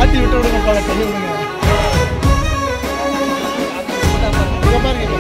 ஆட்டி விட்டு விடுங்கப்பா, கையை விடுங்க. இங்க பாருங்க.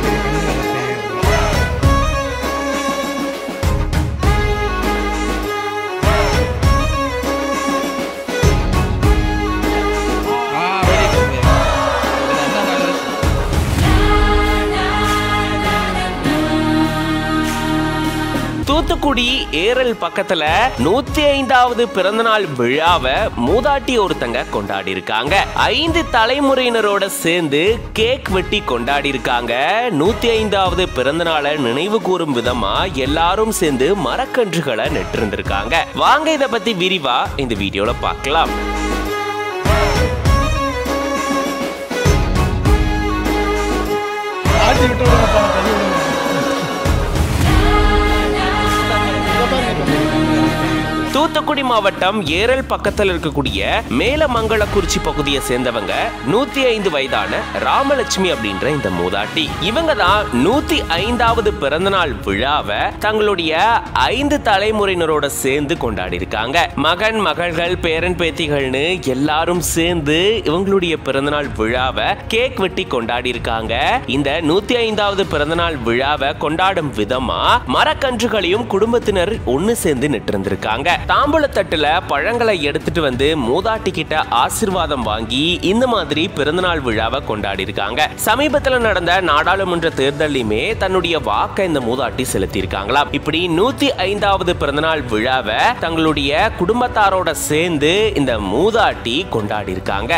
தூத்துக்குடி ஏரல் பக்கத்துல 105வது பிறந்தநாள் விழாவை மூதாட்டி ஒருத்தங்க கொண்டாடி இருக்காங்க. 5 தலைமுறையினரோட சேர்ந்து கேக் வெட்டி கொண்டாடி இருக்காங்க. 105வது பிறந்தநாளை நினைவு கூறும் விதமா எல்லாரும் சேர்ந்து மரக்கன்றுகளை நட்டிருந்திருக்காங்க. வாங்க இத பத்தி விரிவா இந்த வீடியோல பார்க்கலாம். ஆட்டி விட்டு விடுங்கப்பா, கையை விடுங்க. தூத்துக்குடி மாவட்டம் ஏரல் பக்கத்தில் இருக்கக்கூடிய மேலமங்களக்குறிச்சி பகுதியை சேர்ந்தவங்க 105 வயதான ராமலட்சுமி அப்படின்ற இந்த மூதாட்டி. இவங்க தான் 105வது பிறந்தநாள் விழாவை தங்களுடைய 5 தலைமுறையினரோட சேர்ந்து கொண்டாடி இருக்காங்க. மகன் மகள்கள் பேரன் பேத்திகள்னு எல்லாரும் சேர்ந்து இவங்களுடைய பிறந்தநாள் விழாவை கேக் வெட்டி கொண்டாடி இருக்காங்க. இந்த 105வது பிறந்தநாள் விழாவை கொண்டாடும் விதமா மரக்கன்றுகளையும் குடும்பத்தினர் ஒன்னு சேர்ந்து நட்டிருந்திருக்காங்க. தாம்பூலத்தட்டுல பழங்களை எடுத்துட்டு வந்து மூதாட்டி கிட்ட ஆசீர்வாதம் வாங்கி இந்த மாதிரி பிறந்தநாள் விழாவை கொண்டாடி இருக்காங்க. சமீபத்துல நடந்த நாடாளுமன்ற தேர்தலையுமே தன்னுடைய வாக்கை இந்த மூதாட்டி செலுத்தி இருக்காங்களாம். இப்படி 105வது பிறந்தநாள் விழாவை தங்களுடைய குடும்பத்தாரோட சேர்ந்து இந்த மூதாட்டி கொண்டாடி இருக்காங்க.